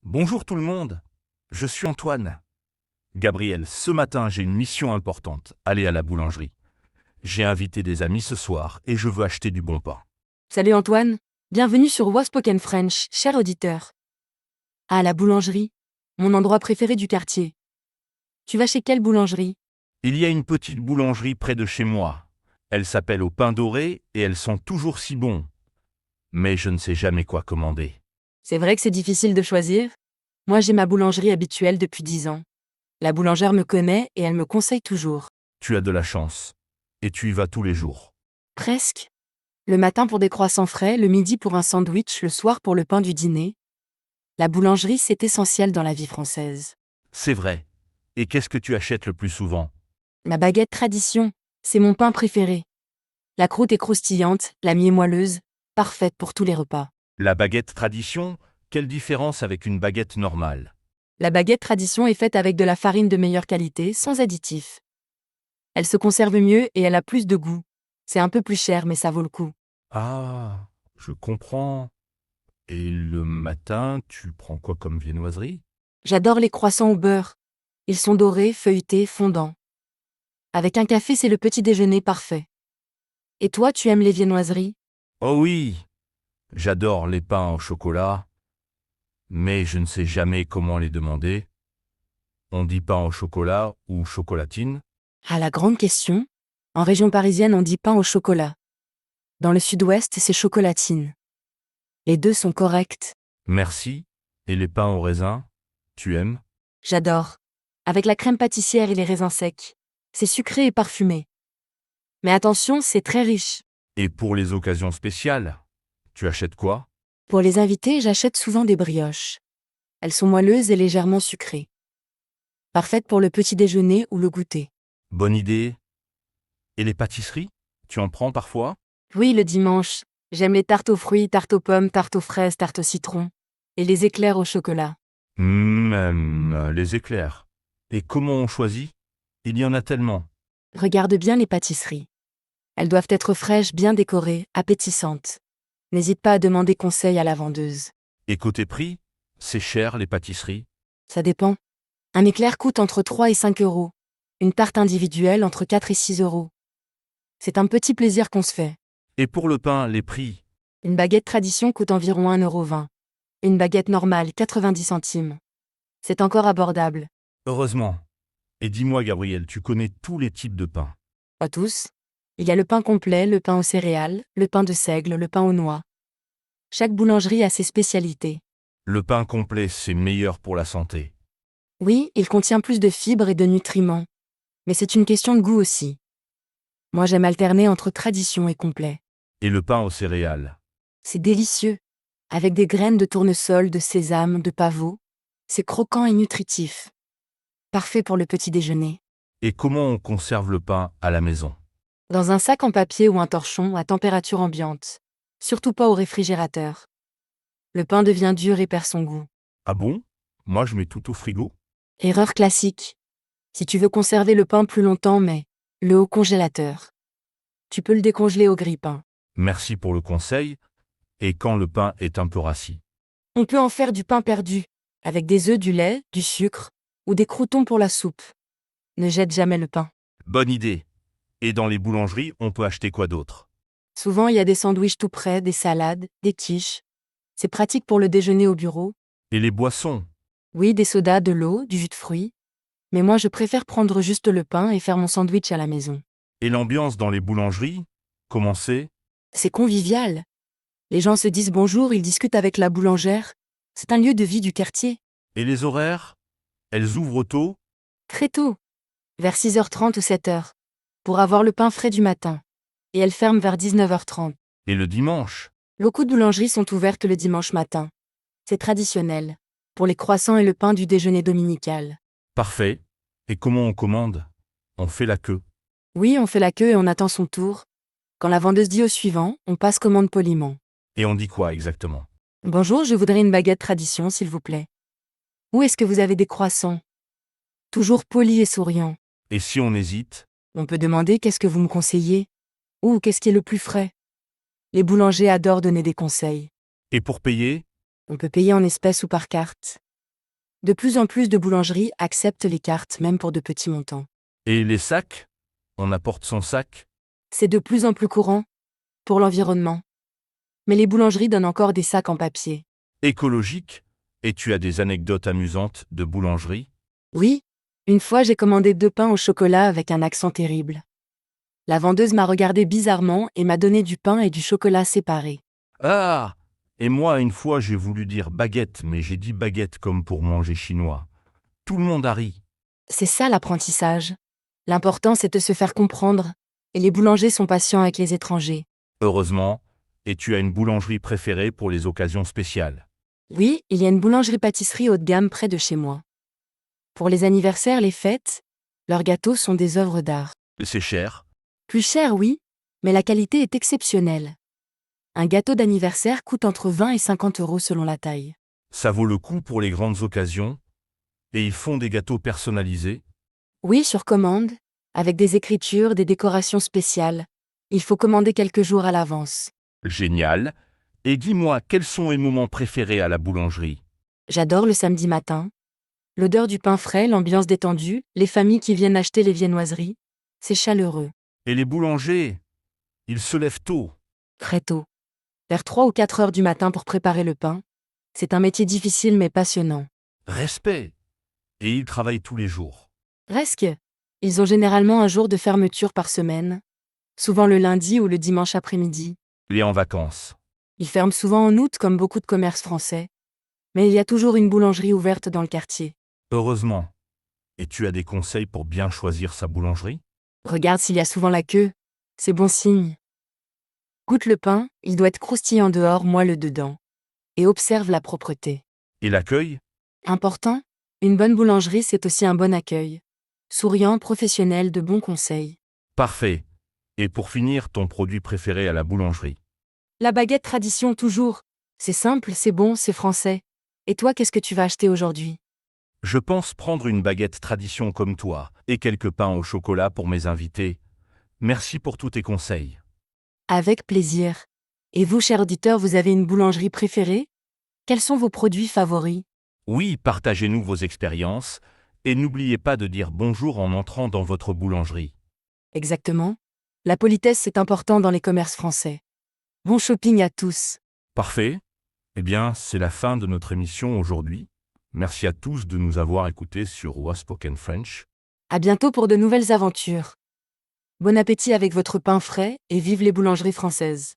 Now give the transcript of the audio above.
Bonjour tout le monde, je suis Antoine. Gabriel, ce matin j'ai une mission importante, aller à la boulangerie. J'ai invité des amis ce soir et je veux acheter du bon pain. Salut Antoine, bienvenue sur Waspoken French, cher auditeur. Ah, la boulangerie, mon endroit préféré du quartier. Tu vas chez quelle boulangerie? Il y a une petite boulangerie près de chez moi. Elle s'appelle au pain doré et elles sont toujours si bons. Mais je ne sais jamais quoi commander. C'est vrai que c'est difficile de choisir. Moi j'ai ma boulangerie habituelle depuis 10 ans. La boulangère me connaît et elle me conseille toujours. Tu as de la chance. Et tu y vas tous les jours. Presque. Le matin pour des croissants frais, le midi pour un sandwich, le soir pour le pain du dîner. La boulangerie, c'est essentiel dans la vie française. C'est vrai. Et qu'est-ce que tu achètes le plus souvent? Ma baguette tradition, c'est mon pain préféré. La croûte est croustillante, la mie est moelleuse, parfaite pour tous les repas. La baguette tradition, quelle différence avec une baguette normale? La baguette tradition est faite avec de la farine de meilleure qualité, sans additifs. Elle se conserve mieux et elle a plus de goût. C'est un peu plus cher, mais ça vaut le coup. Ah, je comprends. Et le matin, tu prends quoi comme viennoiserie? J'adore les croissants au beurre. Ils sont dorés, feuilletés, fondants. Avec un café, c'est le petit déjeuner parfait. Et toi, tu aimes les viennoiseries? Oh oui, j'adore les pains au chocolat, mais je ne sais jamais comment les demander. On dit pain au chocolat ou chocolatine? Ah, la grande question. En région parisienne, on dit pain au chocolat. Dans le sud-ouest, c'est chocolatine. Les deux sont corrects. Merci. Et les pains au raisin, tu aimes? J'adore. Avec la crème pâtissière et les raisins secs. C'est sucré et parfumé. Mais attention, c'est très riche. Et pour les occasions spéciales, tu achètes quoi? Pour les invités, j'achète souvent des brioches. Elles sont moelleuses et légèrement sucrées. Parfaites pour le petit déjeuner ou le goûter. Bonne idée. Et les pâtisseries? Tu en prends parfois? Oui, le dimanche, j'aime les tartes aux fruits, tartes aux pommes, tartes aux fraises, tartes au citron. Et les éclairs au chocolat. Les éclairs. Et comment on choisit? Il y en a tellement. Regarde bien les pâtisseries. Elles doivent être fraîches, bien décorées, appétissantes. N'hésite pas à demander conseil à la vendeuse. Et côté prix, c'est cher les pâtisseries. Ça dépend. Un éclair coûte entre 3 et 5 euros. Une tarte individuelle entre 4 et 6 euros. C'est un petit plaisir qu'on se fait. Et pour le pain, les prix. Une baguette tradition coûte environ 1,20 €. Une baguette normale, 90 centimes. C'est encore abordable. Heureusement. Et dis-moi, Gabriel, tu connais tous les types de pain. Pas tous. Il y a le pain complet, le pain aux céréales, le pain de seigle, le pain aux noix. Chaque boulangerie a ses spécialités. Le pain complet, c'est meilleur pour la santé. Oui, il contient plus de fibres et de nutriments. Mais c'est une question de goût aussi. Moi j'aime alterner entre tradition et complet. Et le pain aux céréales. C'est délicieux. Avec des graines de tournesol, de sésame, de pavot. C'est croquant et nutritif. Parfait pour le petit déjeuner. Et comment on conserve le pain à la maison? Dans un sac en papier ou un torchon à température ambiante. Surtout pas au réfrigérateur. Le pain devient dur et perd son goût. Ah bon? Moi, je mets tout au frigo. Erreur classique. Si tu veux conserver le pain plus longtemps, mets-le au congélateur. Tu peux le décongeler au grille-pain. Merci pour le conseil. Et quand le pain est un peu rassis? On peut en faire du pain perdu, avec des œufs, du lait, du sucre, ou des croûtons pour la soupe. Ne jette jamais le pain. Bonne idée. Et dans les boulangeries, on peut acheter quoi d'autre? Souvent, il y a des sandwichs tout prêts, des salades, des quiches. C'est pratique pour le déjeuner au bureau. Et les boissons? Oui, des sodas, de l'eau, du jus de fruits. Mais moi, je préfère prendre juste le pain et faire mon sandwich à la maison. Et l'ambiance dans les boulangeries? Comment c'est? C'est convivial. Les gens se disent bonjour, ils discutent avec la boulangère. C'est un lieu de vie du quartier. Et les horaires? Elles ouvrent tôt? Très tôt, vers 6h30 ou 7h, pour avoir le pain frais du matin. Et elles ferment vers 19h30. Et le dimanche? Beaucoup de boulangeries sont ouvertes le dimanche matin. C'est traditionnel. Pour les croissants et le pain du déjeuner dominical. Parfait. Et comment on commande? On fait la queue. Oui, on fait la queue et on attend son tour. Quand la vendeuse dit au suivant, on passe commande poliment. Et on dit quoi exactement? Bonjour, je voudrais une baguette tradition, s'il vous plaît. Où est-ce que vous avez des croissants? Toujours poli et souriant. Et si on hésite? On peut demander qu'est-ce que vous me conseillez? Ou qu'est-ce qui est le plus frais? Les boulangers adorent donner des conseils. Et pour payer? On peut payer en espèces ou par carte. De plus en plus de boulangeries acceptent les cartes, même pour de petits montants. Et les sacs? On apporte son sac? C'est de plus en plus courant, pour l'environnement. Mais les boulangeries donnent encore des sacs en papier. Écologique? Et tu as des anecdotes amusantes de boulangerie? Oui, une fois j'ai commandé 2 pains au chocolat avec un accent terrible. La vendeuse m'a regardé bizarrement et m'a donné du pain et du chocolat séparés. Ah! Et moi, une fois, j'ai voulu dire baguette, mais j'ai dit baguette comme pour manger chinois. Tout le monde a ri. C'est ça l'apprentissage. L'important c'est de se faire comprendre, et les boulangers sont patients avec les étrangers. Heureusement. Et tu as une boulangerie préférée pour les occasions spéciales? Oui, il y a une boulangerie-pâtisserie haut de gamme près de chez moi. Pour les anniversaires, les fêtes, leurs gâteaux sont des œuvres d'art. C'est cher? Plus cher, oui, mais la qualité est exceptionnelle. Un gâteau d'anniversaire coûte entre 20 et 50 euros selon la taille. Ça vaut le coup pour les grandes occasions? Et ils font des gâteaux personnalisés? Oui, sur commande, avec des écritures, des décorations spéciales. Il faut commander quelques jours à l'avance. Génial. Et dis-moi, quels sont les moments préférés à la boulangerie? J'adore le samedi matin. L'odeur du pain frais, l'ambiance détendue, les familles qui viennent acheter les viennoiseries. C'est chaleureux. Et les boulangers? Ils se lèvent tôt. Très tôt. Vers 3 ou 4 heures du matin pour préparer le pain. C'est un métier difficile mais passionnant. Respect. Et ils travaillent tous les jours. Presque. Ils ont généralement un jour de fermeture par semaine. Souvent le lundi ou le dimanche après-midi. Et en vacances. Ils ferment souvent en août comme beaucoup de commerces français. Mais il y a toujours une boulangerie ouverte dans le quartier. Heureusement. Et tu as des conseils pour bien choisir sa boulangerie? Regarde s'il y a souvent la queue. C'est bon signe. Goûte le pain, il doit être croustillant dehors, moelleux dedans. Et observe la propreté. Et l'accueil? Important, une bonne boulangerie c'est aussi un bon accueil. Souriant, professionnel, de bons conseils. Parfait. Et pour finir, ton produit préféré à la boulangerie? La baguette tradition toujours. C'est simple, c'est bon, c'est français. Et toi, qu'est-ce que tu vas acheter aujourd'hui? Je pense prendre une baguette tradition comme toi, et quelques pains au chocolat pour mes invités. Merci pour tous tes conseils. Avec plaisir. Et vous, chers auditeurs, vous avez une boulangerie préférée? Quels sont vos produits favoris? Oui, partagez-nous vos expériences, et n'oubliez pas de dire bonjour en entrant dans votre boulangerie. Exactement. La politesse c'est important dans les commerces français. Bon shopping à tous. Parfait. Eh bien, c'est la fin de notre émission aujourd'hui. Merci à tous de nous avoir écoutés sur Waspoken French. À bientôt pour de nouvelles aventures. Bon appétit avec votre pain frais et vive les boulangeries françaises.